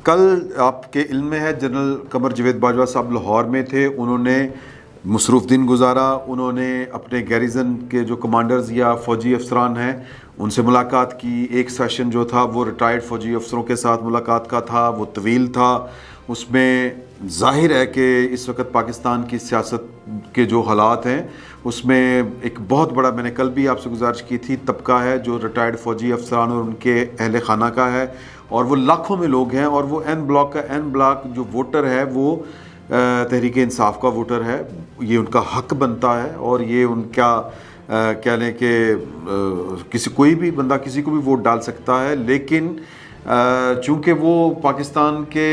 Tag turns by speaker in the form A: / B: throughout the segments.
A: कल आपके इल्म में है जनरल कमर जवेद बाजवा साहब लाहौर में थे, उन्होंने मसरूफ़ दिन गुजारा। उन्होंने अपने गैरिजन के जो कमांडर्स या फ़ौजी अफसरान हैं उनसे मुलाकात की। एक सेशन जो था वो रिटायर्ड फ़ौजी अफसरों के साथ मुलाकात का था, वो तवील था। उसमें ज़ाहिर है कि इस वक्त पाकिस्तान की सियासत के जो हालात हैं उसमें एक बहुत बड़ा, मैंने कल भी आपसे गुजारिश की थी, तबका है जो रिटायर्ड फ़ौजी अफसरान और उनके अहल खाना का है, और वो लाखों में लोग हैं। और वो एन ब्लॉक का एन ब्लॉक जो वोटर है वो तहरीक इंसाफ का वोटर है। ये उनका हक बनता है और ये उनका कह लें कि किसी कोई भी बंदा किसी को भी वोट डाल सकता है। लेकिन चूँकि वो पाकिस्तान के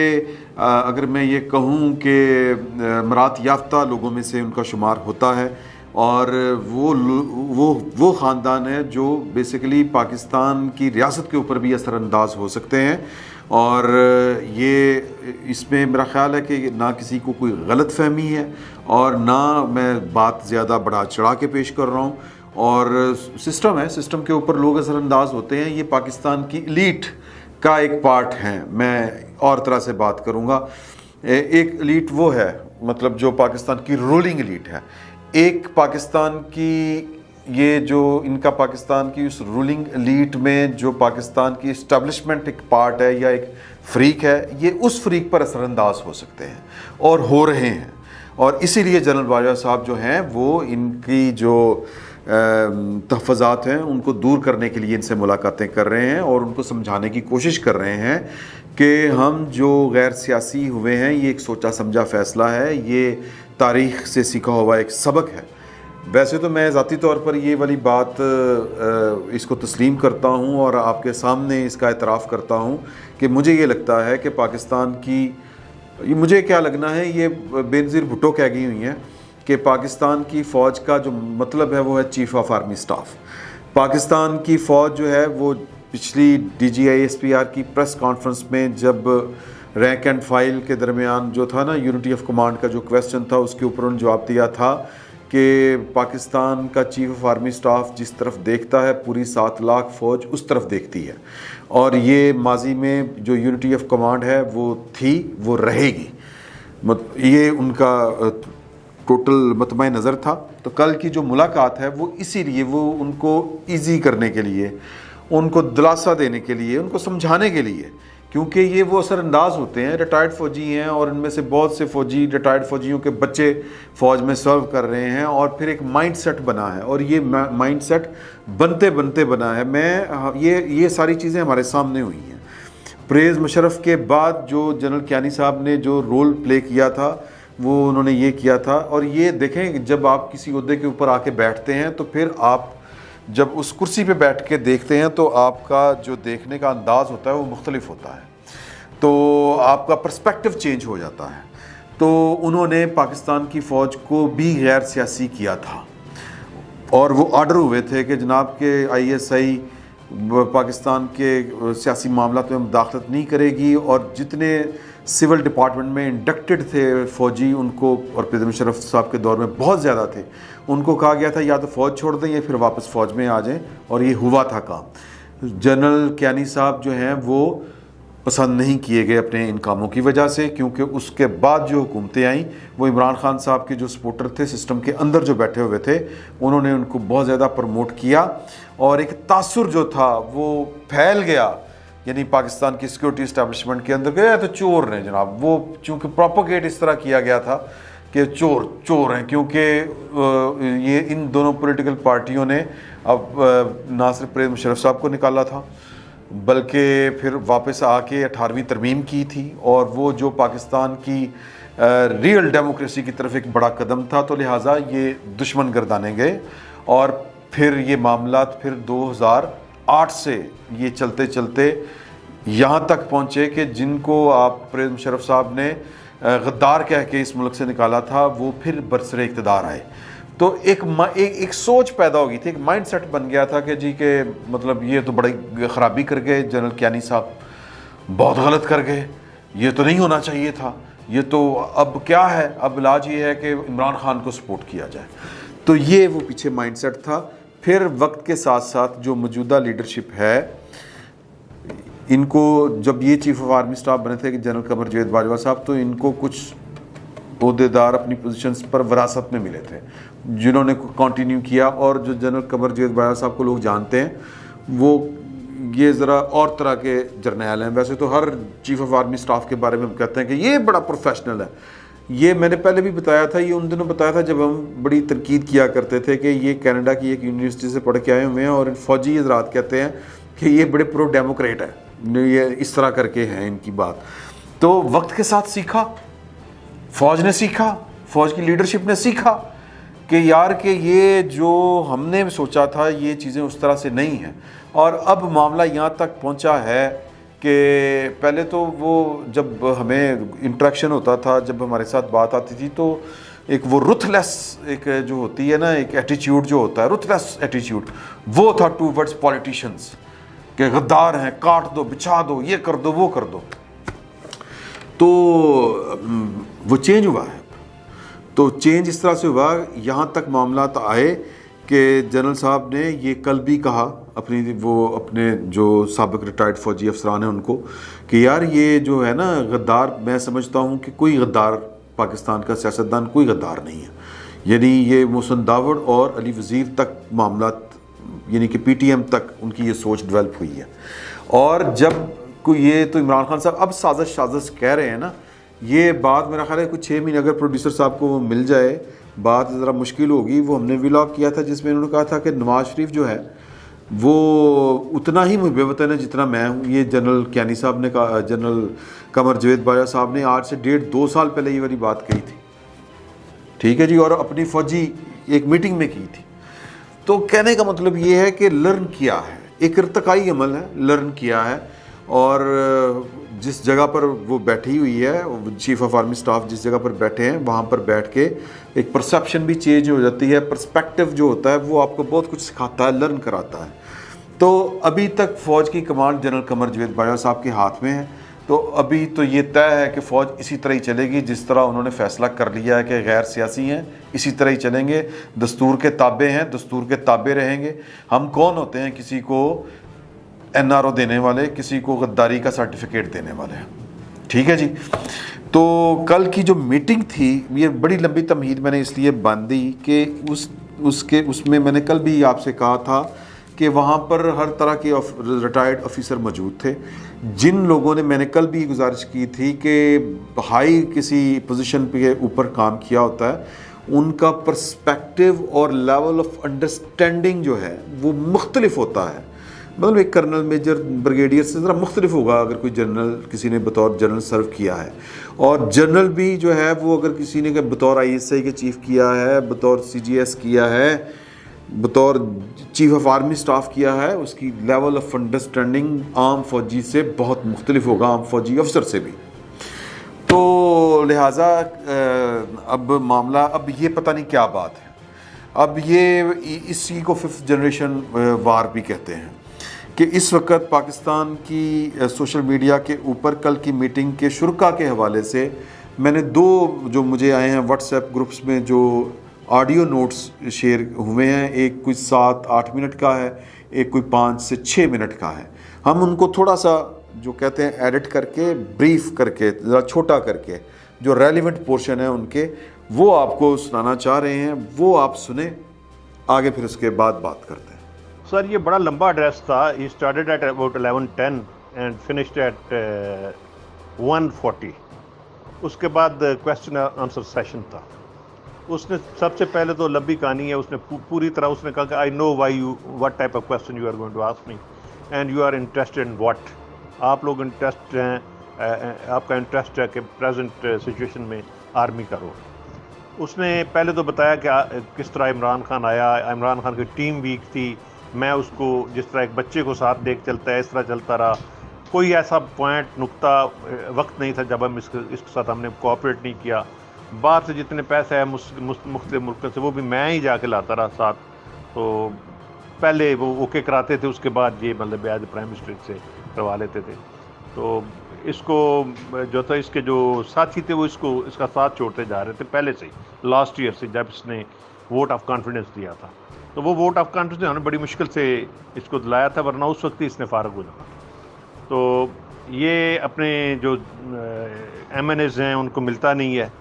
A: अगर मैं ये कहूँ कि मरात याफ्ता लोगों में से उनका शुमार होता है, और वो ख़ानदान है जो बेसिकली पाकिस्तान की रियासत के ऊपर भी असरअंदाज हो सकते हैं। और ये इसमें मेरा ख़्याल है कि ना किसी को कोई गलत फहमी है और ना मैं बात ज़्यादा बढ़ा चढ़ा के पेश कर रहा हूँ। और सिस्टम है, सिस्टम के ऊपर लोग असरअंदाज होते हैं। ये पाकिस्तान की एलीट का एक पार्ट है। मैं और तरह से बात करूँगा। एक एलीट वो है, मतलब जो पाकिस्तान की रूलिंग एलीट है। एक पाकिस्तान की ये जो इनका पाकिस्तान की उस रूलिंग एलीट में जो पाकिस्तान की इस्टेब्लिशमेंट एक पार्ट है या एक फ्रीक है, ये उस फ्रीक पर असरअंदाज हो सकते हैं और हो रहे हैं। और इसीलिए जनरल बाजवा साहब जो हैं वो इनकी जो तहफ़्फ़ुज़ात हैं उनको दूर करने के लिए इनसे मुलाकातें कर रहे हैं और उनको समझाने की कोशिश कर रहे हैं कि हम जो गैर सियासी हुए हैं ये एक सोचा समझा फ़ैसला है, ये तारीख़ से सीखा हुआ एक सबक है। वैसे तो मैं ज़ाती तौर पर ये वाली बात इसको तस्लीम करता हूँ और आपके सामने इसका एतराफ़ करता हूँ कि मुझे ये लगता है कि पाकिस्तान की, ये मुझे क्या लगना है, ये बेनज़ीर भुट्टो कह गई हुई हैं कि पाकिस्तान की फ़ौज का जो मतलब है वो है chief of army staff. Pakistan की फ़ौज जो है वो पिछली DGISPR की प्रेस कॉन्फ्रेंस में जब रैंक एंड फाइल के दरमियान जो था ना, यूनिटी ऑफ कमांड का जो क्वेश्चन था उसके ऊपर उन्होंने जवाब दिया था कि पाकिस्तान का चीफ़ ऑफ आर्मी स्टाफ जिस तरफ देखता है पूरी 7 लाख फ़ौज उस तरफ देखती है। और ये माजी में जो यूनिटी ऑफ कमांड है वो थी, वो रहेगी। ये उनका टोटल मतमय नज़र था। तो कल की जो मुलाकात है वो इसीलिए, वो उनको ईजी करने के लिए, उनको दिलासा देने के लिए, उनको समझाने के लिए, क्योंकि ये वो असरअंदाज होते हैं, रिटायर्ड फ़ौजी हैं और इनमें से बहुत से फ़ौजी रिटायर्ड फ़ौजियों के बच्चे फ़ौज में सर्व कर रहे हैं और फिर एक माइंड सेट बना है और ये माइंड सेट बनते बनते बना है। ये सारी चीज़ें हमारे सामने हुई हैं। परवेज़ मुशर्रफ के बाद जो जनरल कियानी साहब ने जो रोल प्ले किया था वो उन्होंने ये किया था। और ये देखें, जब आप किसी ओहदे के ऊपर आके बैठते हैं तो फिर आप जब उस कुर्सी पे बैठ के देखते हैं तो आपका जो देखने का अंदाज़ होता है वो मुख्तलिफ होता है, तो आपका पर्सपेक्टिव चेंज हो जाता है। तो उन्होंने पाकिस्तान की फ़ौज को भी गैर सियासी किया था और वो आर्डर हुए थे कि जनाब के ISI पाकिस्तान के सियासी मामलात में मुदाखलत नहीं करेगी। और जितने सिविल डिपार्टमेंट में इंडक्टेड थे फ़ौजी उनको, और परवेज़ मुशर्रफ साहब के दौर में बहुत ज़्यादा थे, उनको कहा गया था या तो फ़ौज छोड़ दें या फिर वापस फ़ौज में आ जाएं। और ये हुआ था काम। जनरल कियानी साहब जो हैं वो पसंद नहीं किए गए अपने इन कामों की वजह से, क्योंकि उसके बाद जो हुकूमतें आईं वो इमरान खान साहब के जो सपोर्टर थे, सिस्टम के अंदर जो बैठे हुए थे, उन्होंने उनको बहुत ज़्यादा प्रमोट किया और एक तासुर जो था वो फैल गया। यानी पाकिस्तान की सिक्योरिटी इस्टेब्लिशमेंट के अंदर गया तो चोर हैं जनाब, वो चूँकि प्रोपोगेट इस तरह किया गया था कि चोर हैं, क्योंकि ये इन दोनों पॉलिटिकल पार्टियों ने अब ना सिर्फ परवेज़ मुशर्रफ साहब को निकाला था बल्कि फिर वापस आके 18वीं तरमीम की थी, और वो जो पाकिस्तान की रियल डेमोक्रेसी की तरफ एक बड़ा कदम था, तो लिहाजा ये दुश्मन गर्दाने गए। और फिर ये मामला फिर 2008 से ये चलते चलते यहाँ तक पहुँचे कि जिनको आप परवेज़ मुशर्रफ साहब ने गद्दार कह के इस मुल्क से निकाला था वो फिर बरसरे इक़्तिदार आए। तो एक सोच पैदा हो गई थी, एक माइंड सेट बन गया था कि जी के मतलब ये तो बड़ी ख़राबी कर गए जनरल कियानी साहब, बहुत गलत कर गए, ये तो नहीं होना चाहिए था, ये तो अब क्या है, अब इलाज ये है कि इमरान खान को सपोर्ट किया जाए। तो ये वो पीछे माइंड सेट था। फिर वक्त के साथ साथ जो मौजूदा लीडरशिप है इनको जब ये चीफ ऑफ आर्मी स्टाफ बने थे कि जनरल कमर जावेद बाजवा साहब, तो इनको कुछ ओहदेदार अपनी पोजीशंस पर विरासत में मिले थे जिन्होंने कंटिन्यू किया। और जो जनरल कमर जावेद बाजवा साहब को लोग जानते हैं, वो ये ज़रा और तरह के जर्नैल हैं। वैसे तो हर चीफ ऑफ आर्मी स्टाफ के बारे में हम कहते हैं कि ये बड़ा प्रोफेशनल है। ये मैंने पहले भी बताया था, ये उन दिनों बताया था जब हम बड़ी तनकीद किया करते थे कि ये कनाडा की एक यूनिवर्सिटी से पढ़ के आए हुए हैं और फौजी हजरात कहते हैं कि ये बड़े प्रो डेमोक्रेट है, ये इस तरह करके हैं इनकी बात। तो वक्त के साथ सीखा, फ़ौज ने सीखा, फ़ौज की लीडरशिप ने सीखा कि यार कि ये जो हमने सोचा था ये चीज़ें उस तरह से नहीं हैं। और अब मामला यहाँ तक पहुँचा है कि पहले तो वो जब हमें इंटरेक्शन होता था, जब हमारे साथ बात आती थी, तो एक वो रुथलेस एक जो होती है ना, एक एटीट्यूड जो होता है, रुथलेस एटीट्यूड, वो था टूवर्ड्स पॉलिटिशियंस कि गद्दार हैं, काट दो, बिछा दो, ये कर दो, वो कर दो। तो वो चेंज हुआ है। तो चेंज इस तरह से हुआ, यहाँ तक मामला तो आए कि जनरल साहब ने ये कल भी कहा अपने जो साबिक रिटायर्ड फ़ौजी अफसरान हैं उनको कि यार ये जो है ना गद्दार, मैं समझता हूँ कि कोई गद्दार पाकिस्तान का सियासतदान कोई गद्दार नहीं है। यानी ये मोहसिन दावड़ और अली वज़ीर तक मामला, यानी कि PTM तक उनकी ये सोच डेवलप हुई है। और जब कोई ये तो इमरान खान साहब अब साजिश कह रहे हैं ना, ये बात मेरा ख्याल है कुछ 6 महीने अगर प्रोड्यूसर साहब को मिल जाए, बात ज़रा मुश्किल होगी। वो हमने व्लॉग किया था जिसमें उन्होंने कहा था कि नवाज शरीफ जो है वो उतना ही मुहब्बे वतन है जितना मैं हूँ। ये जनरल कियानी साहब ने कहा, जनरल कमर जावेद बाजवा साहब ने आज से 1.5-2 साल पहले ये वाली बात कही थी, ठीक है जी, और अपनी फ़ौजी एक मीटिंग में की थी। तो कहने का मतलब ये है कि लर्न किया है, एक इर्तकाई अमल है, लर्न किया है। और जिस जगह पर वो बैठी हुई है, चीफ ऑफ आर्मी स्टाफ जिस जगह पर बैठे हैं, वहाँ पर बैठ के एक परसेप्शन भी चेंज हो जाती है। पर्सपेक्टिव जो होता है वो आपको बहुत कुछ सिखाता है, लर्न कराता है। तो अभी तक फ़ौज की कमांड जनरल कमर जावेद बाजवा साहब के हाथ में है। तो अभी तो ये तय है कि फ़ौज इसी तरह ही चलेगी जिस तरह उन्होंने फ़ैसला कर लिया है कि गैर सियासी हैं, इसी तरह ही चलेंगे। दस्तूर के ताबे हैं, दस्तूर के ताबे रहेंगे। हम कौन होते हैं किसी को NRO देने वाले, किसी को गद्दारी का सर्टिफिकेट देने वाले हैं, ठीक है जी। तो कल की जो मीटिंग थी, ये बड़ी लंबी तमहीद मैंने इसलिए बांधी कि उसमें मैंने कल भी आपसे कहा था कि वहाँ पर हर तरह के रिटायर्ड ऑफिसर मौजूद थे। जिन लोगों ने, मैंने कल भी गुजारिश की थी कि हाई किसी पोजीशन पे ऊपर काम किया होता है, उनका पर्सपेक्टिव और लेवल ऑफ अंडरस्टैंडिंग जो है वो मुख्तलिफ होता है। मतलब एक कर्नल, मेजर, ब्रिगेडियर से ज़रा मुख्तलिफ होगा अगर कोई जनरल, किसी ने बतौर जनरल सर्व किया है। और जनरल भी जो है वो अगर किसी ने बतौर ISI के चीफ किया है, बतौर CGS किया है, बतौर चीफ ऑफ आर्मी स्टाफ किया है, उसकी लेवल ऑफ अंडरस्टैंडिंग आम फौजी से बहुत मुख्तलिफ होगा, आम फौजी अफसर से भी। तो लिहाजा अब मामला, अब ये पता नहीं क्या बात है। अब ये इसी को 5th जनरेशन वार भी कहते हैं कि इस वक्त पाकिस्तान की सोशल मीडिया के ऊपर कल की मीटिंग के शुरा के हवाले से मैंने 2 जो मुझे आए हैं व्हाट्सएप ग्रुप्स में जो ऑडियो नोट्स शेयर हुए हैं, एक कोई 7-8 मिनट का है, एक कोई 5 से 6 मिनट का है। हम उनको थोड़ा सा जो कहते हैं एडिट करके, ब्रीफ करके, ज़रा छोटा करके, जो रेलिवेंट पोर्शन है उनके, वो आपको सुनाना चाह रहे हैं। वो आप सुने, आगे फिर उसके बाद बात करते हैं।
B: सर, ये बड़ा लंबा एड्रेस था। He started at about 11:10 and finished at 1:40। उसके बाद क्वेश्चन आंसर सेशन था। उसने सबसे पहले तो लंबी कहानी है, उसने पूरी तरह उसने कहा कि I know what type of question you are going to ask me and you are interested in what. आप लोग इंटरेस्ट हैं, आपका इंटरेस्ट है कि प्रेजेंट सिचुएशन में आर्मी का रोल। उसने पहले तो बताया कि किस तरह इमरान खान आया, इमरान खान की टीम वीक थी, मैं उसको जिस तरह एक बच्चे को साथ देख चलता है इस तरह चलता रहा। कोई ऐसा पॉइंट, नुक्ता, वक्त नहीं था जब हम इसके साथ हमने कोऑपरेट नहीं किया। बाहर से जितने पैसे हैं मुख्तलिफ मुल्कों से, वो भी मैं ही जाके लाता रहा साथ। तो पहले वो ओके कराते थे, उसके बाद ये मतलब एज प्राइम मिनिस्टर से करवा लेते थे। तो इसको जो था, इसके जो साथी थे वो इसका साथ छोड़ते जा रहे थे पहले से ही, लास्ट ईयर से जब इसने वोट ऑफ कॉन्फिडेंस दिया था। तो वो वोट ऑफ कॉन्फिडेंस हमने बड़ी मुश्किल से इसको दिलाया था, वरना उस वक्त ही इसने फारग हो जाना। तो ये अपने जो MNAs हैं उनको मिलता नहीं है।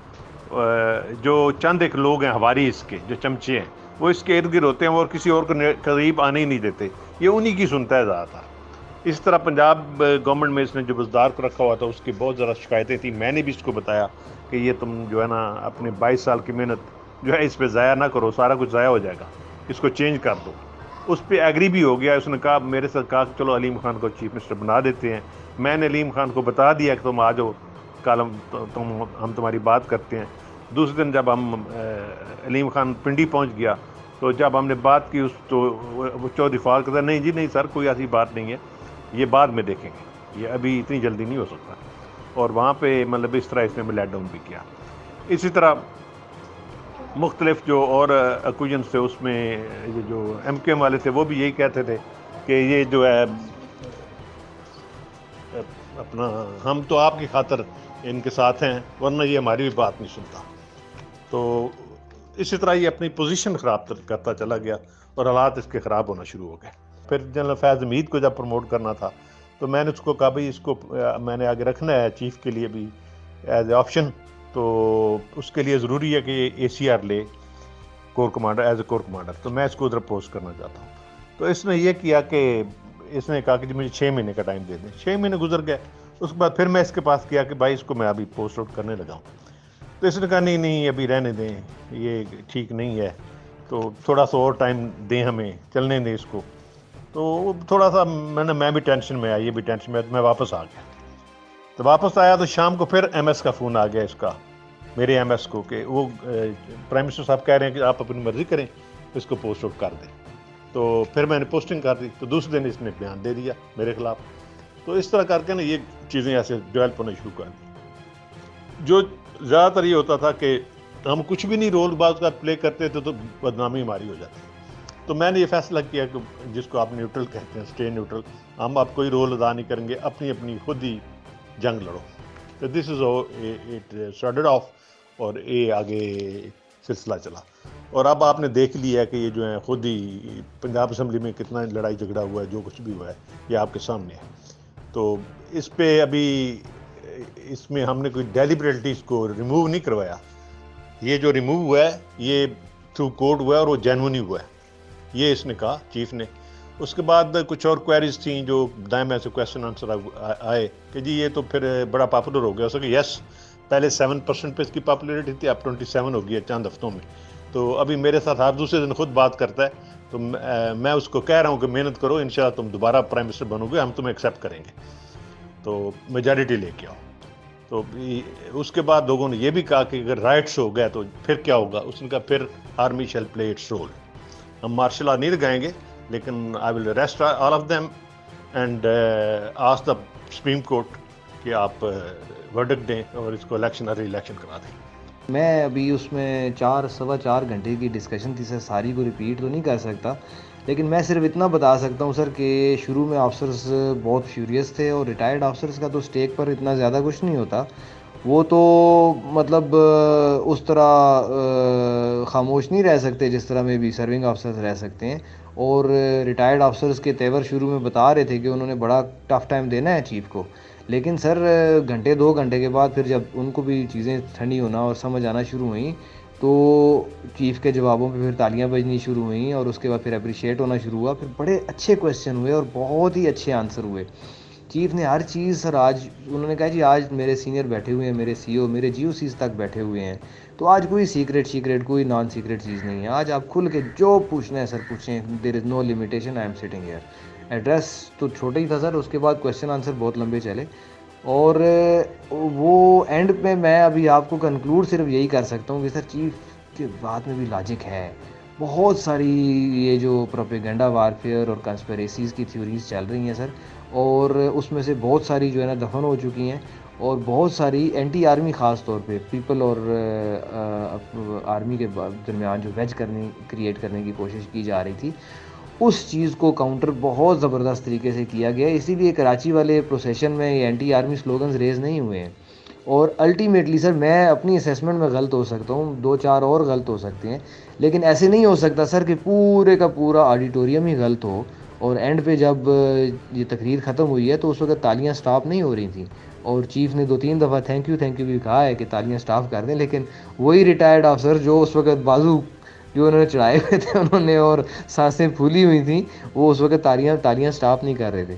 B: जो चंद एक लोग हैं हवारी इसके जो चमचे हैं वो इसके इर्द गिर्द होते हैं और किसी और को करीब आने ही नहीं देते, ये उन्हीं की सुनता है ज़्यादातर। इस तरह पंजाब गवर्नमेंट में इसने जो बुजदार को रखा हुआ था उसकी बहुत ज़्यादा शिकायतें थी। मैंने भी इसको बताया कि ये तुम जो है ना अपने 22 साल की मेहनत जो है इस पर ज़ाया ना करो, सारा कुछ ज़ाया हो जाएगा, इसको चेंज कर दो। उस पर एग्री भी हो गया। उसने कहा, मेरे साथ कहा कि चलो अलीम खान को चीफ मिनिस्टर बना देते हैं। मैंने अलीम खान को बता दिया कि तुम आ जाओ, कल हम तुम्हारी बात करते हैं। दूसरे दिन जब हम अलीम खान पिंडी पहुंच गया तो जब हमने बात की उस तो वो चौधरी फारूक कहता नहीं जी नहीं सर, कोई ऐसी बात नहीं है, ये बाद में देखेंगे, ये अभी इतनी जल्दी नहीं हो सकता। और वहाँ पे मतलब इस तरह इसने लेट डाउन भी किया। इसी तरह मुख्तलिफ जो और अक्यूजन्स थे उसमें ये जो MKM वाले थे वो भी यही कहते थे कि ये जो है अपना हम तो आपकी खातर इनके साथ हैं वरना ये हमारी भी बात नहीं सुनता। तो इसी तरह ये अपनी पोजीशन ख़राब करता चला गया और हालात इसके ख़राब होना शुरू हो गए। फिर जनरल फैज़ हमीद को जब प्रमोट करना था तो मैंने उसको कहा भाई इसको मैंने आगे रखना है चीफ़ के लिए भी एज ए ऑप्शन, तो उसके लिए ज़रूरी है कि ACR ले core commander as a core commander, तो मैं इसको उधर पोस्ट करना चाहता हूँ। तो इसने ये किया कि इसने कहा कि मुझे 6 महीने का टाइम दे दें। 6 महीने गुजर गए। उसके बाद फिर मैं इसके पास किया कि भाई इसको मैं अभी पोस्ट आउट करने लगा हूँ। तो इसने कहा नहीं नहीं अभी रहने दें, ये ठीक नहीं है, तो थोड़ा सा और टाइम दें हमें, चलने दें इसको। तो थोड़ा सा मैं भी टेंशन में आया, ये भी टेंशन में, तो मैं वापस आ गया। तो वापस आया तो शाम को फिर MS का फ़ोन आ गया इसका, मेरे MS को, कि वो प्राइम मिनिस्टर साहब कह रहे हैं कि आप अपनी मर्ज़ी करें, इसको पोस्ट आउट कर दें। तो फिर मैंने पोस्टिंग कर दी। तो दूसरे दिन इसने बयान दे दिया मेरे ख़िलाफ़। तो इस तरह करके ना ये चीज़ें ऐसे डेवलप होना शुरू कर दी। जो ज़्यादातर ये होता था कि हम कुछ भी नहीं रोल बाज का प्ले करते थे तो बदनामी हमारी हो जाती। तो मैंने ये फैसला किया कि जिसको आप न्यूट्रल कहते हैं, स्टे न्यूट्रल, हम आप कोई रोल अदा नहीं करेंगे, अपनी अपनी खुद ही जंग लड़ो। तो this is it started off और ये आगे सिलसिला चला। और अब आपने देख लिया है कि ये जो है खुद ही पंजाब असम्बली में कितना लड़ाई झगड़ा हुआ है, जो कुछ भी हुआ है ये आपके सामने है। तो इस पे अभी इसमें हमने कोई डेलिबरेटली इसको रिमूव नहीं करवाया। ये जो रिमूव हुआ है ये थ्रू कोर्ट हुआ है और वो जेन्युइन हुआ है, ये इसने कहा चीफ ने। उसके बाद कुछ और क्वेरीज थी जो दाएं से क्वेश्चन आंसर आए कि जी ये तो फिर बड़ा पॉपुलर हो गया। उसके यस, पहले 7% पे इसकी पॉपुलरिटी थी, अब 27 हो गई है चंद हफ्तों में। तो अभी मेरे साथ हर दूसरे दिन खुद बात करता है। तो मैं उसको कह रहा हूँ कि मेहनत करो, इंशाल्लाह तुम दोबारा प्राइम मिनिस्टर बनोगे, हम तुम्हें एक्सेप्ट करेंगे, तो मेजॉरिटी लेके आओ। तो उसके बाद लोगों ने ये भी कहा कि अगर राइट्स हो गया तो फिर क्या होगा। उसने कहा फिर army shall play its role, हम मार्शल लॉ नहीं लगाएंगे, लेकिन I will arrest all of them and ask the supreme court कि आप वर्डिक्ट दें और इसको री इलेक्शन करा दें।
C: मैं अभी उसमें 4-4.25 घंटे की डिस्कशन थी सर, सारी को रिपीट तो नहीं कर सकता, लेकिन मैं सिर्फ इतना बता सकता हूँ सर कि शुरू में ऑफिसर्स बहुत फ्यूरियस थे और रिटायर्ड ऑफिसर्स का तो स्टेक पर इतना ज़्यादा कुछ नहीं होता। वो तो मतलब उस तरह खामोश नहीं रह सकते जिस तरह में भी सर्विंग ऑफिसर्स रह सकते हैं। और रिटायर्ड ऑफिसर्स के तेवर शुरू में बता रहे थे कि उन्होंने बड़ा टफ टाइम देना है चीफ को, लेकिन सर घंटे 2 घंटे के बाद फिर जब उनको भी चीज़ें ठंडी होना और समझ आना शुरू हुई तो चीफ़ के जवाबों पे फिर तालियां बजनी शुरू हुई और उसके बाद फिर अप्रिशिएट होना शुरू हुआ। फिर बड़े अच्छे क्वेश्चन हुए और बहुत ही अच्छे आंसर हुए। चीफ़ ने हर चीज़ सर, आज उन्होंने कहा जी आज मेरे सीनियर बैठे हुए हैं, मेरे CEO, मेरे GOCs तक बैठे हुए हैं, तो आज कोई सीक्रेट कोई नॉन सीक्रेट चीज़ नहीं है। आज आप खुल के जो पूछना है सर पूछें, there is no limitation, I am sitting here. Address तो छोटा ही था सर, उसके बाद क्वेश्चन आंसर बहुत लंबे चले। और वो एंड पे मैं अभी आपको कंक्लूड सिर्फ यही कर सकता हूँ कि सर चीफ के बात में भी लॉजिक है। बहुत सारी ये जो प्रोपेगेंडा वारफेयर और कंस्पिरेसीज़ की थ्योरीज चल रही हैं सर, और उसमें से बहुत सारी जो है ना दफन हो चुकी हैं, और बहुत सारी एंटी आर्मी ख़ास तौर पे पीपल और आर्मी के दरमियान जो वेज क्रिएट करने की कोशिश की जा रही थी, उस चीज़ को काउंटर बहुत ज़बरदस्त तरीके से किया गया। इसीलिए कराची वाले प्रोसेशन में ये एंटी आर्मी स्लोगन्स रेज़ नहीं हुए हैं। और अल्टीमेटली सर मैं अपनी असेसमेंट में गलत हो सकता हूँ, 2-4 और गलत हो सकते हैं, लेकिन ऐसे नहीं हो सकता सर कि पूरे का पूरा ऑडिटोरियम ही गलत हो और एंड पे जब ये तकरीर ख़त्म हुई है तो उस वक्त तालियां स्टॉप नहीं हो रही थी, और चीफ़ ने 2-3 दफ़ा थैंक यू भी कहा है कि तालियां स्टॉप कर दें, लेकिन वही रिटायर्ड अफसर जो उस वक्त बाजू जो उन्होंने चढ़ाए हुए थे उन्होंने, और सांसें फूली हुई थी, वो उस वक्त तालियां स्टॉप नहीं कर रहे थे।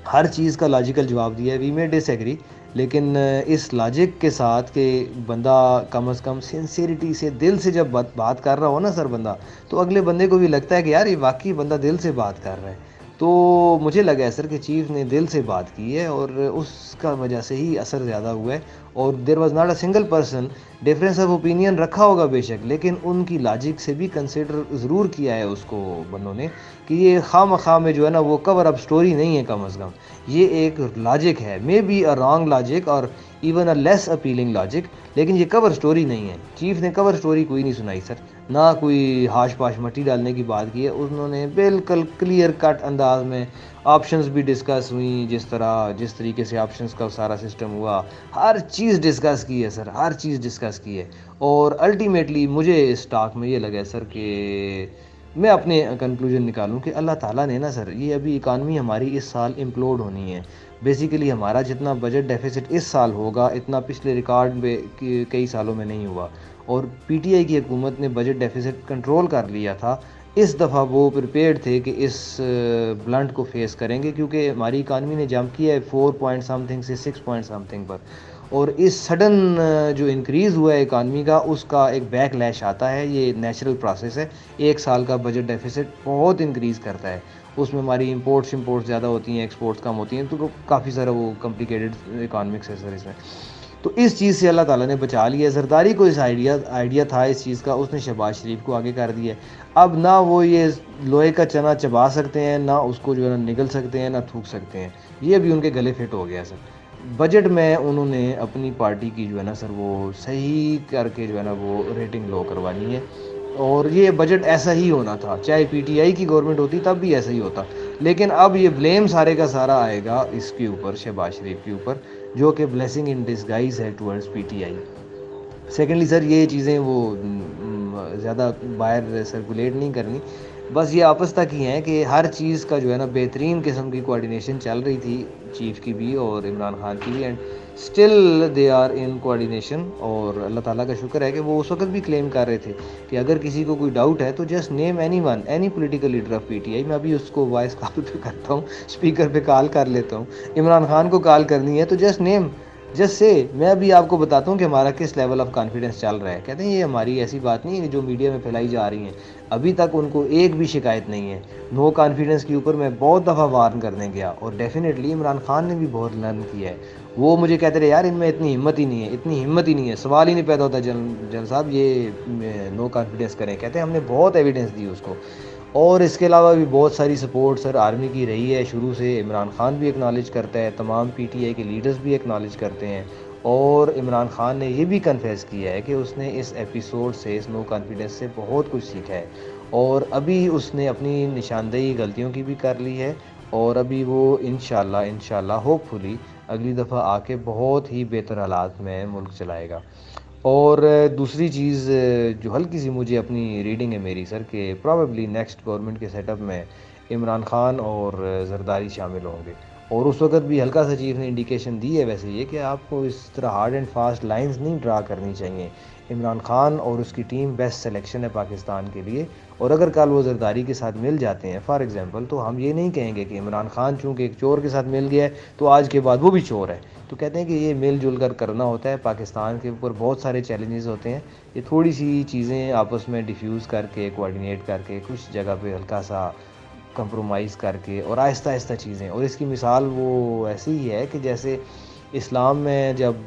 C: हर चीज़ का लॉजिकल जवाब दिया है, वी मे डिसएग्री, लेकिन इस लॉजिक के साथ कि बंदा कम से कम सिंसियरिटी से, दिल से जब बात कर रहा हो ना सर बंदा, तो अगले बंदे को भी लगता है कि यार ये वाकई बंदा दिल से बात कर रहा है। तो मुझे लगा है सर कि चीफ़ ने दिल से बात की है और उसका वजह से ही असर ज़्यादा हुआ है। और there was not a single person, difference of opinion रखा होगा बेशक, लेकिन उनकी लॉजिक से भी कंसिडर ज़रूर किया है उसको बंदों ने, कि ये खाम-खा में जो है ना वो कवर अप स्टोरी नहीं है, कम अज़ कम ये एक लॉजिक है, may be a wrong logic और even a less appealing logic, लेकिन ये कवर स्टोरी नहीं है। चीफ़ ने कवर स्टोरी कोई नहीं सुनाई सर, ना कोई हाश-पाश मट्टी डालने की बात की है, उन्होंने बिल्कुल क्लियर कट अंदाज में ऑप्शंस भी डिस्कस हुई, जिस तरीके से ऑप्शंस का सारा सिस्टम हुआ, हर चीज़ डिस्कस की है सर, हर चीज़ डिस्कस की है। और अल्टीमेटली मुझे इस टॉक में ये लगा है सर कि मैं अपने कंक्लूजन निकालूँ कि अल्लाह ताला ने ना सर, ये अभी इकानमी हमारी इस साल इम्प्लोड होनी है। बेसिकली हमारा जितना बजट डेफिसिट इस साल होगा, इतना पिछले रिकॉर्ड में कई सालों में नहीं हुआ, और पीटीआई की हुकूमत ने बजट डेफिसिट कंट्रोल कर लिया था। इस दफ़ा वो प्रिपेयर्ड थे कि इस ब्लंट को फेस करेंगे, क्योंकि हमारी इकानमी ने जंप किया है 4 पॉइंट समथिंग से 6 पॉइंट समथिंग पर, और इस सडन जो इंक्रीज़ हुआ है इकानमी का, उसका एक बैकलैश आता है। ये नेचुरल प्रोसेस है, एक साल का बजट डेफिसिट बहुत इंक्रीज़ करता है, उसमें हमारी इंपोर्ट्स ज़्यादा होती हैं, एक्सपोर्ट्स कम होती हैं, तो काफ़ी सारा वो कॉम्प्लिकेटेड इकोनॉमिक्स है सर इसमें। तो इस चीज़ से अल्लाह ताला ने बचा लिया। ज़रदारी को इस आइडिया था इस चीज़ का, उसने शहबाज शरीफ को आगे कर दिया। अब ना वो ये लोहे का चना चबा सकते हैं, ना उसको जो है ना निगल सकते हैं, ना थूक सकते हैं, ये भी उनके गले फिट हो गया सर। बजट में उन्होंने अपनी पार्टी की जो है ना सर वो सही करके जो है ना वो रेटिंग लो करवानी है, और ये बजट ऐसा ही होना था, चाहे पीटीआई की गवर्नमेंट होती तब भी ऐसा ही होता। लेकिन अब ये ब्लेम सारे का सारा आएगा इसके ऊपर, शहबाज शरीफ के ऊपर, जो कि ब्लेसिंग इन डिस्गाइज है टुवर्ड्स पीटीआई। सेकेंडली सर, ये चीज़ें वो ज़्यादा बाहर सर्कुलेट नहीं करनी, बस ये आपस तक ही हैं कि हर चीज़ का जो है ना बेहतरीन किस्म की कोऑर्डिनेशन चल रही थी, चीफ़ की भी और इमरान खान की भी, and still they are in coordination. और अल्लाह ताला का शुक्र है कि वो उस वक्त भी क्लेम कर रहे थे कि अगर किसी को कोई डाउट है तो just name anyone, any political leader of PTI. मैं अभी उसको वॉइस कॉल पे करता हूँ, स्पीकर पे कॉल कर लेता हूँ, इमरान खान को कॉल करनी है तो जस्ट नेम, जस्ट से। मैं अभी आपको बताता हूँ कि हमारा किस लेवल ऑफ कॉन्फिडेंस चल रहा है। कहते हैं ये हमारी ऐसी बात नहीं है जो मीडिया में फैलाई जा रही हैं, अभी तक उनको एक भी शिकायत नहीं है। नो कॉन्फिडेंस के ऊपर मैं बहुत दफ़ा वार्न करने गया, और डेफिनेटली इमरान खान ने भी बहुत लर्न किया है। वो मुझे कहते रहे यार इनमें इतनी हिम्मत ही नहीं है, इतनी हिम्मत ही नहीं है, सवाल ही नहीं पैदा होता जनरल साहब ये नो कॉन्फिडेंस करें। कहते हैं हमने बहुत एविडेंस दी उसको। और इसके अलावा भी बहुत सारी सपोर्ट सर आर्मी की रही है शुरू से। इमरान खान भी एक्नॉलेज करता है, तमाम पीटीआई के लीडर्स भी एक्नॉलेज करते हैं, और इमरान खान ने ये भी कन्फेस किया है कि उसने इस एपिसोड से, इस नो कॉन्फिडेंस से बहुत कुछ सीखा है, और अभी उसने अपनी निशानदेही गलतियों की भी कर ली है, और अभी वो इंशाल्लाह होपफुली अगली दफ़ा आके बहुत ही बेहतर हालात में मुल्क चलाएगा। और दूसरी चीज़ जो हल्की सी मुझे अपनी रीडिंग है मेरी सर, कि प्रॉबेबली नेक्स्ट गवर्नमेंट के सेटअप में इमरान खान और जरदारी शामिल होंगे, और उस वक्त भी हल्का सा चीफ ने इंडिकेशन दी है वैसे ये कि आपको इस तरह हार्ड एंड फास्ट लाइंस नहीं ड्रा करनी चाहिए। इमरान खान और उसकी टीम बेस्ट सिलेक्शन है पाकिस्तान के लिए, और अगर कल वो जरदारी के साथ मिल जाते हैं फॉर एग्जांपल, तो हम ये नहीं कहेंगे कि इमरान खान चूँकि एक चोर के साथ मिल गया है तो आज के बाद वो भी चोर है। तो कहते हैं कि ये मिलजुल कर करना होता है, पाकिस्तान के ऊपर बहुत सारे चैलेंजेस होते हैं, ये थोड़ी सी चीज़ें आपस में डिफ्यूज़ करके, कोऑर्डिनेट करके, कुछ जगह पे हल्का सा कंप्रोमाइज़ करके, और आहिस्ता आहिस्ता चीज़ें। और इसकी मिसाल वो ऐसी ही है कि जैसे इस्लाम में जब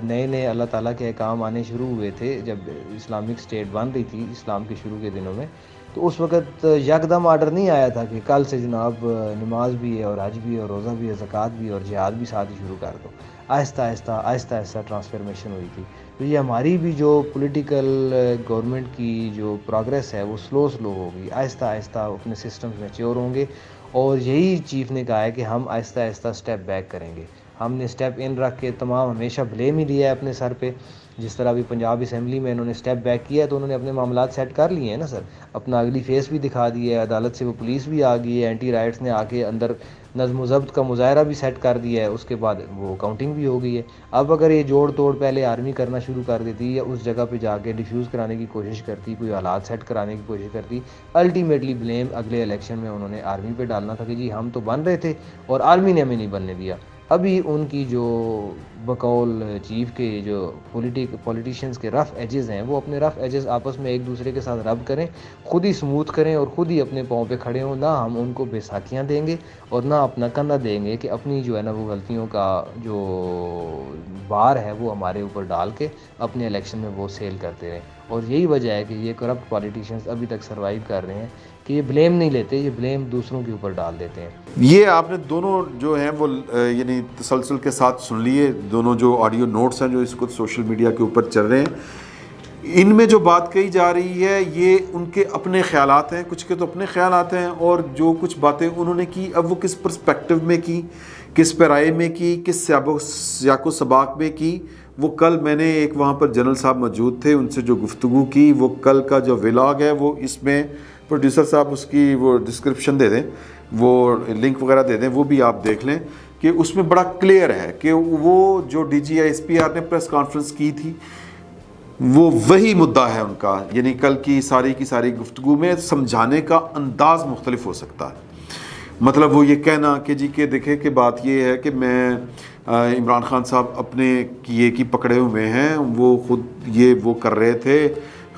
C: नए नए अल्लाह ताला के अहकाम आने शुरू हुए थे, जब इस्लामिक स्टेट बन रही थी इस्लाम के शुरू के दिनों में, तो उस वक़्त यकदम आर्डर नहीं आया था कि कल से जनाब नमाज भी है और हज भी है और रोज़ा भी है, ज़कात भी है और जिहाद भी साथ ही शुरू कर दो। आहिस्ता आहिस्ता ट्रांसफॉर्मेशन हुई थी। तो ये हमारी भी जो पॉलिटिकल गवर्नमेंट की जो प्रोग्रेस है वो स्लो होगी, आहिस्ता आहिस्ता अपने सिस्टम्स मैच्योर होंगे, और यही चीफ ने कहा है कि हम आहिस्ता आहिस्ता स्टेप बैक करेंगे। हमने स्टेप इन रख के तमाम हमेशा ब्लेम ही लिया है अपने सर पे। जिस तरह अभी पंजाब असम्बली में इन्होंने स्टेप बैक किया है तो उन्होंने अपने मामलात सेट कर लिए हैं ना सर, अपना अगली फेस भी दिखा दी है, अदालत से वो पुलिस भी आ गई है, एंटी राइट्स ने आके अंदर नज़्म ज़ब्त का मुजाहरा भी सेट कर दिया है, उसके बाद वो काउंटिंग भी हो गई है। अब अगर ये जोड़ तोड़ पहले आर्मी करना शुरू कर देती या उस जगह पे जाके डिफ्यूज़ कराने की कोशिश करती, कोई हालात सेट कराने की कोशिश करती, अल्टीमेटली ब्लेम अगले इलेक्शन में उन्होंने आर्मी पे डालना था कि जी हम तो बन रहे थे और आर्मी ने हमें नहीं बनने दिया। अभी उनकी जो बकौल चीफ के जो पॉलिटिशियंस के रफ़ एजेस हैं, वो अपने रफ़ एजेस आपस में एक दूसरे के साथ रब करें, ख़ुद ही स्मूथ करें और ख़ुद ही अपने पाँव पे खड़े हों। ना हम उनको बैसाखियाँ देंगे और ना अपना कंधा देंगे कि अपनी जो है ना वो गलतियों का जो बार है वो हमारे ऊपर डाल के अपने इलेक्शन में वो सेल करते रहें। और यही वजह है कि ये करप्ट पॉलिटिशियंस अभी तक सर्वाइव कर रहे हैं कि ये ब्लेम नहीं लेते, ये ब्लेम दूसरों के ऊपर डाल देते हैं।
A: ये आपने दोनों जो हैं वो यानी तसलसल के साथ सुन लिए, दोनों जो ऑडियो नोट्स हैं जो इसको सोशल मीडिया के ऊपर चल रहे हैं। इनमें जो बात कही जा रही है ये उनके अपने ख्यालात हैं, कुछ के तो अपने ख्यालात हैं, और जो कुछ बातें उन्होंने की अब वो किस पर्सपेक्टिव में की, किस पैराए में की, किस सियाको सबाक में की, वो कल मैंने एक वहाँ पर जनरल साहब मौजूद थे, उनसे जो गुफ्तगू की, वो कल का जो व्लॉग है वो इसमें प्रोड्यूसर साहब उसकी वो डिस्क्रिप्शन दे दें, वो लिंक वगैरह दे दें, वो भी आप देख लें कि उसमें बड़ा क्लियर है कि वो जो DGI-SPR ने प्रेस कॉन्फ्रेंस की थी वो वही मुद्दा है उनका। यानी कल की सारी गुफ्तगू में समझाने का अंदाज़ मुख्तलिफ हो सकता है। मतलब वो ये कहना कि जी के देखे कि बात ये है कि मैं इमरान खान साहब अपने किए की पकड़े हुए हैं, वो खुद ये वो कर रहे थे,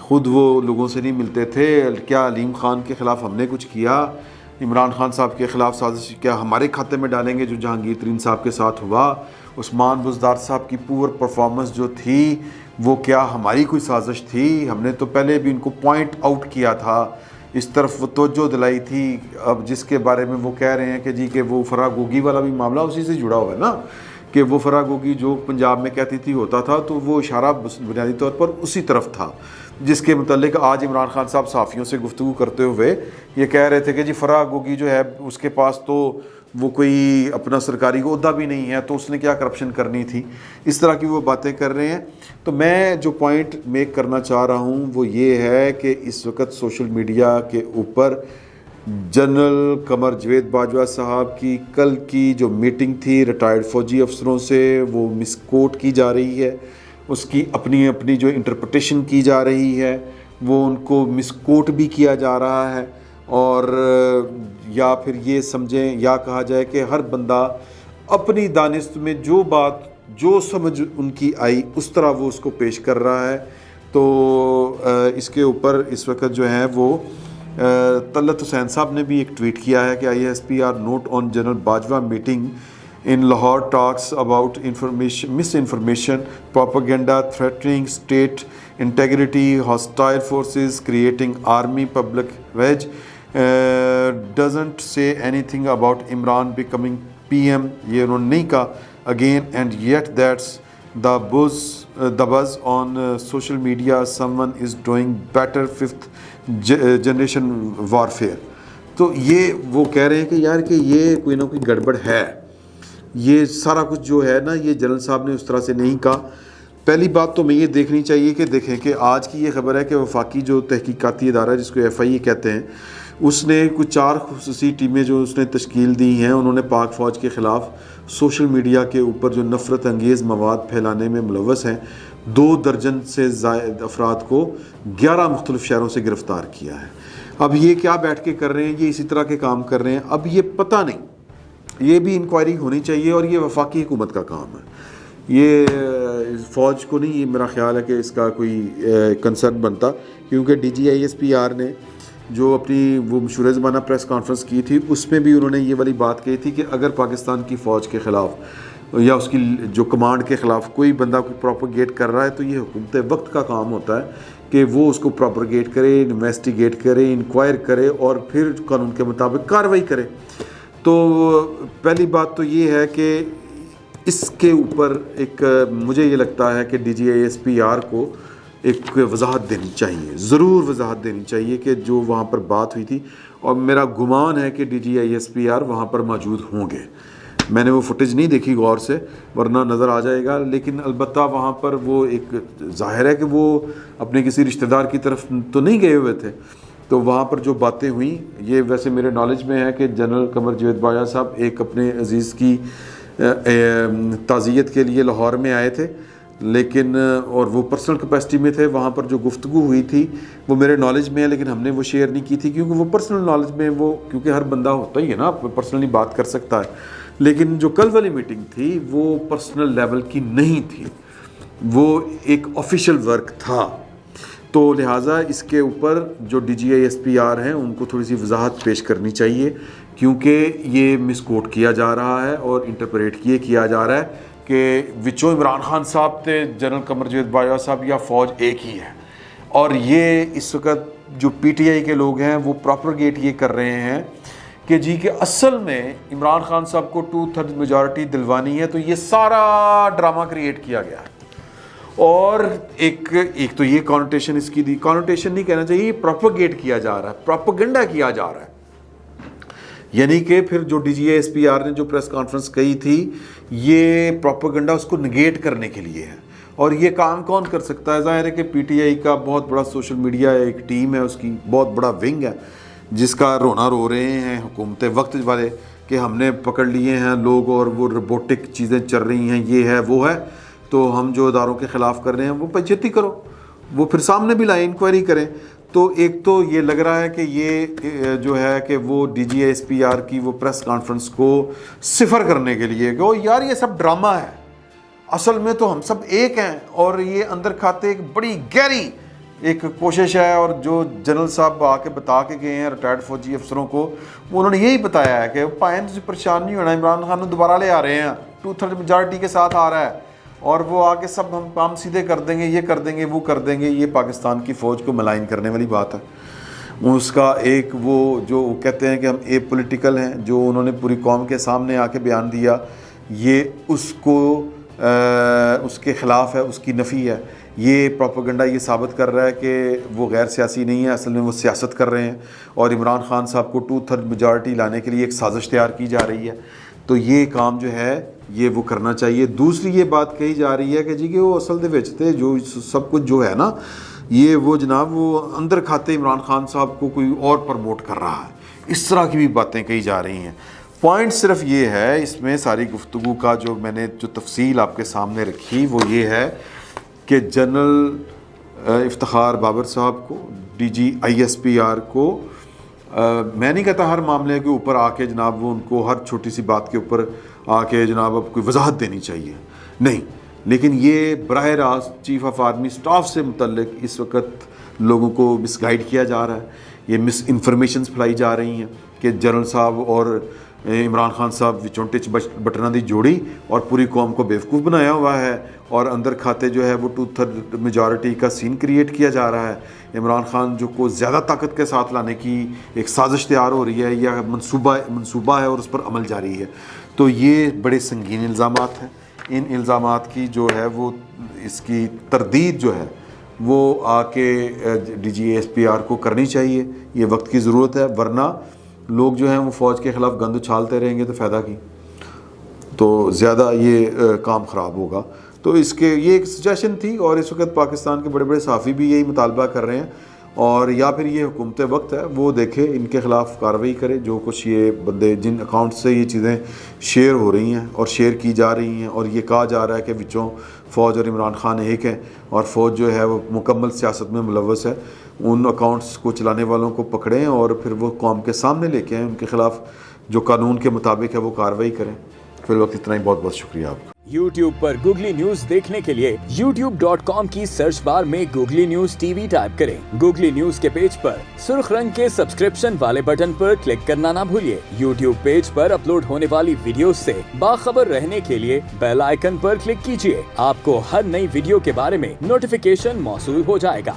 A: खुद वो लोगों से नहीं मिलते थे, क्या अलीम खान के ख़िलाफ़ हमने कुछ किया, इमरान खान साहब के ख़िलाफ़ साजिश क्या हमारे खाते में डालेंगे जो जहांगीर तरीन साहब के साथ हुआ, उस्मान बुज़दार साहब की पुअर परफॉर्मेंस जो थी वो क्या हमारी कोई साजिश थी, हमने तो पहले भी इनको पॉइंट आउट किया था, इस तरफ वो तवज्जो दिलाई थी। अब जिसके बारे में वो कह रहे हैं कि जी कि वो फराह गोगी वाला भी मामला उसी से जुड़ा हुआ है ना, कि वो फराह गोगी जो पंजाब में कहती थी होता था, तो वो इशारा बुनियादी तौर पर उसी तरफ था, जिसके मुतालिक आज इमरान खान साहब सहाफ़ियों से गुफ्तगू करते हुए ये कह रहे थे कि जी फराह गोगी जो है उसके पास तो वो कोई अपना सरकारी ओहदा भी नहीं है, तो उसने क्या करप्शन करनी थी, इस तरह की वो बातें कर रहे हैं। तो मैं जो पॉइंट मेक करना चाह रहा हूँ वो ये है कि इस वक्त सोशल मीडिया के ऊपर जनरल कमर जवेद बाजवा साहब की कल की जो मीटिंग थी रिटायर्ड फ़ौजी अफसरों से, वो मिसकोट की जा रही है, उसकी अपनी अपनी जो इंटरप्रिटेशन की जा रही है वो उनको मिसकोट भी किया जा रहा है, और या फिर ये समझें या कहा जाए कि हर बंदा अपनी दानिश में जो बात जो समझ उनकी आई उस तरह वो उसको पेश कर रहा है। तो इसके ऊपर इस वक्त जो है वो तलत हुसैन साहब ने भी एक ट्वीट किया है कि ISPR note on general Bajwa meeting in Lahore talks about misinformation, propaganda, threatening state integrity, hostile forces, creating army public wedge, doesn't say anything about Imran becoming PM. ये उन्होंने नहीं कहा again, and yet that's the buzz on social media. Someone is doing better fifth generation warfare. तो ये वो कह रहे हैं कि यार कि ये कोई ना कोई गड़बड़ है, ये सारा कुछ जो है ना ये जनरल साहब ने उस तरह से नहीं कहा। पहली बात तो मैं ये देखनी चाहिए कि देखें कि आज की ये खबर है कि वफाकी जो तहकीकाती इदारा जिसको FIA कहते हैं, उसने कुछ 4 खुसूसी टीमें जो उसने तश्कील दी हैं, उन्होंने पाक फ़ौज के ख़िलाफ़ सोशल मीडिया के ऊपर जो नफ़रत अंगेज़ मवाद फैलाने में मुलव्वस हैं 2 दर्जन से ज़ायद अफराद को 11 मुख्तलिफ़ शहरों से गिरफ़्तार किया है। अब ये क्या बैठ के कर रहे हैं, ये इसी तरह के काम कर रहे हैं। अब ये पता नहीं, ये भी इंक्वायरी होनी चाहिए और ये वफाकी हुकूमत का काम है, ये फ़ौज को नहीं, ये मेरा ख्याल है कि इसका कोई कंसर्न बनता, क्योंकि DGI-SPR ने जो अपनी वो मशहूर ज़माना प्रेस कॉन्फ्रेंस की थी उसमें भी उन्होंने ये वाली बात कही थी कि अगर पाकिस्तान की फ़ौज के ख़िलाफ़ या उसकी जो कमांड के ख़िलाफ़ कोई बंदा कोई प्रोपोगेट कर रहा है तो ये हुकूमत वक्त का काम होता है कि वो उसको प्रोपोगेट करे, इन्वेस्टिगेट करे, इंक्वायर करे और फिर कानून के मुताबिक कार्रवाई करे। तो पहली बात तो ये है कि इसके ऊपर एक मुझे ये लगता है कि DGI-SPR को एक वजाहत देनी चाहिए, ज़रूर वजाहत देनी चाहिए कि जो वहाँ पर बात हुई थी, और मेरा गुमान है कि DGI-SPR वहाँ पर मौजूद होंगे। मैंने वो फुटेज नहीं देखी गौर से, वरना नज़र आ जाएगा। लेकिन अलबत्ता वहाँ पर वो एक ज़ाहिर है कि वो अपने किसी रिश्तेदार की तरफ तो नहीं गए हुए थे, तो वहाँ पर जो बातें हुई, ये वैसे मेरे नॉलेज में है कि जनरल कमर जावेद बाजवा साहब एक अपने अजीज़ की ताज़ियत के लिए लाहौर में आए थे, लेकिन और वो पर्सनल कैपेसिटी में थे। वहाँ पर जो गुफ्तगू हुई थी वो मेरे नॉलेज में है, लेकिन हमने वो शेयर नहीं की थी क्योंकि वो पर्सनल नॉलेज में, वो क्योंकि हर बंदा होता ही है ना, पर्सनली बात कर सकता है। लेकिन जो कल वाली मीटिंग थी वो पर्सनल लेवल की नहीं थी, वो एक ऑफिशियल वर्क था। तो लिहाजा इसके ऊपर जो DGI-SPR हैं उनको थोड़ी सी वजाहत पेश करनी चाहिए, क्योंकि ये मिसकोट किया जा रहा है और इंटरप्रेट किया जा रहा है कि विचो इमरान खान साहब थे, जनरल कमर जावेद बाजवा साहब या फ़ौज एक ही है। और ये इस वक्त जो PTI के लोग हैं वो प्रोपगेट ये कर रहे हैं कि जी कि असल में इमरान खान साहब को 2/3 मेजॉरिटी दिलवानी है, तो ये सारा ड्रामा क्रिएट किया गया है। और एक तो ये कॉनोटेशन इसकी दी, कॉनोटेशन नहीं कहना चाहिए, प्रोपगेट किया जा रहा है, प्रोपेगेंडा किया जा रहा है। यानी कि फिर जो DGI-SPR ने जो प्रेस कॉन्फ्रेंस कही थी, ये प्रोपेगेंडा उसको निगेट करने के लिए है। और ये काम कौन कर सकता है? ज़ाहिर है कि PTI का बहुत बड़ा सोशल मीडिया एक टीम है, उसकी बहुत बड़ा विंग है, जिसका रोना रो रहे हैं हुकूमत वक्त वाले कि हमने पकड़ लिए हैं लोग और वो रोबोटिक चीज़ें चल रही हैं, ये है वो है, तो हम जो इदारों के ख़िलाफ़ कर रहे हैं वो पंचायती करो, वो फिर सामने भी लाए, इंक्वायरी करें। तो एक तो ये लग रहा है कि ये जो है कि वो DGI-SPR की वो प्रेस कॉन्फ्रेंस को सिफर करने के लिए कि ओ यार ये सब ड्रामा है, असल में तो हम सब एक हैं। और ये अंदर खाते एक बड़ी गहरी एक कोशिश है। और जो जनरल साहब आके बता के गए हैं रिटायर्ड फौजी अफसरों को, उन्होंने यही बताया है कि पाएँ तुझे परेशान नहीं होना, इमरान खान दोबारा ले आ रहे हैं, 2/3 मेजॉरिटी के साथ आ रहा है, और वो आके सब हम काम सीधे कर देंगे, ये कर देंगे, वो कर देंगे। ये पाकिस्तान की फ़ौज को मलाइन करने वाली बात है। उसका एक वो जो कहते हैं कि हम एपॉलिटिकल हैं, जो उन्होंने पूरी कौम के सामने आके बयान दिया, ये उसको उसके ख़िलाफ़ है, उसकी नफ़ी है। ये प्रोपेगेंडा ये साबित कर रहा है कि वो गैर सियासी नहीं है, असल में वो सियासत कर रहे हैं और इमरान खान साहब को 2/3 मेजॉरिटी लाने के लिए एक साजिश तैयार की जा रही है। तो ये काम जो है ये वो करना चाहिए। दूसरी ये बात कही जा रही है कि जी कि वो असल दे विच ते जो सब कुछ जो है ना, ये वो जनाब वो अंदर खाते इमरान खान साहब को कोई और प्रमोट कर रहा है, इस तरह की भी बातें कही जा रही हैं। पॉइंट सिर्फ ये है इसमें सारी गुफ्तगू का, जो मैंने जो तफसील आपके सामने रखी वो ये है कि जनरल इफ्तिखार बाबर साहब को, DGI-SPR को, मैं नहीं कहता हर मामले के ऊपर आके जनाब वो उनको हर छोटी सी बात के ऊपर आके जनाब अब कोई वजाहत देनी चाहिए, नहीं, लेकिन ये बराह रास्त चीफ ऑफ आर्मी स्टाफ से मुतल्लिक इस वक्त लोगों को मिसगाइड किया जा रहा है। ये मिस इन्फॉर्मेशन फैलाई जा रही हैं कि जनरल साहब और इमरान खान साहब विचोंटे बटना दी जोड़ी और पूरी कौम को बेवकूफ़ बनाया हुआ है, और अंदर खाते जो है वो 2/3 मेजॉरिटी का सीन क्रिएट किया जा रहा है। इमरान खान जो को ज़्यादा ताकत के साथ लाने की एक साजिश तैयार हो रही है या मंसूबा है और उस पर अमल जारी है। तो ये बड़े संगीन इल्ज़ामात हैं। इन इल्ज़ामात की जो है वो इसकी तरदीद जो है वो आके DGI-SPR को करनी चाहिए, ये वक्त की ज़रूरत है, वरना लोग जो हैं वो फ़ौज के ख़िलाफ़ गंद उछालते रहेंगे तो फ़ायदा की, तो ज़्यादा ये काम ख़राब होगा। तो इसके ये एक सजेशन थी, और इस वक्त पाकिस्तान के बड़े बड़े सहाफ़ी भी यही मुतालबा कर रहे हैं, और या फिर ये हुकूमत वक्त है वो देखे, इनके ख़िलाफ़ कार्रवाई करे। जो कुछ ये बंदे जिन अकाउंट से ये चीज़ें शेयर हो रही हैं और शेयर की जा रही हैं, और ये कहा जा रहा है कि विचों फ़ौज और इमरान खान एक हैं और फ़ौज जो है वो मुकम्मल सियासत में मुलव्वस है, उन अकाउंट्स को चलाने वालों को पकड़ें और फिर वो कौम के सामने लेके आएँ, उनके ख़िलाफ़ जो कानून के मुताबिक है वो कार्रवाई करें। फिर वक्त इतना ही, बहुत बहुत शुक्रिया आपका।
D: YouTube पर गूगली न्यूज देखने के लिए youtube.com की सर्च बार में गूगली न्यूज TV टाइप करें। गूगली न्यूज के पेज पर सुर्ख रंग के सब्सक्रिप्शन वाले बटन पर क्लिक करना ना भूलिए। YouTube पेज पर अपलोड होने वाली वीडियो से बाखबर रहने के लिए बेल आइकन पर क्लिक कीजिए। आपको हर नई वीडियो के बारे में नोटिफिकेशन मौसूल हो जाएगा।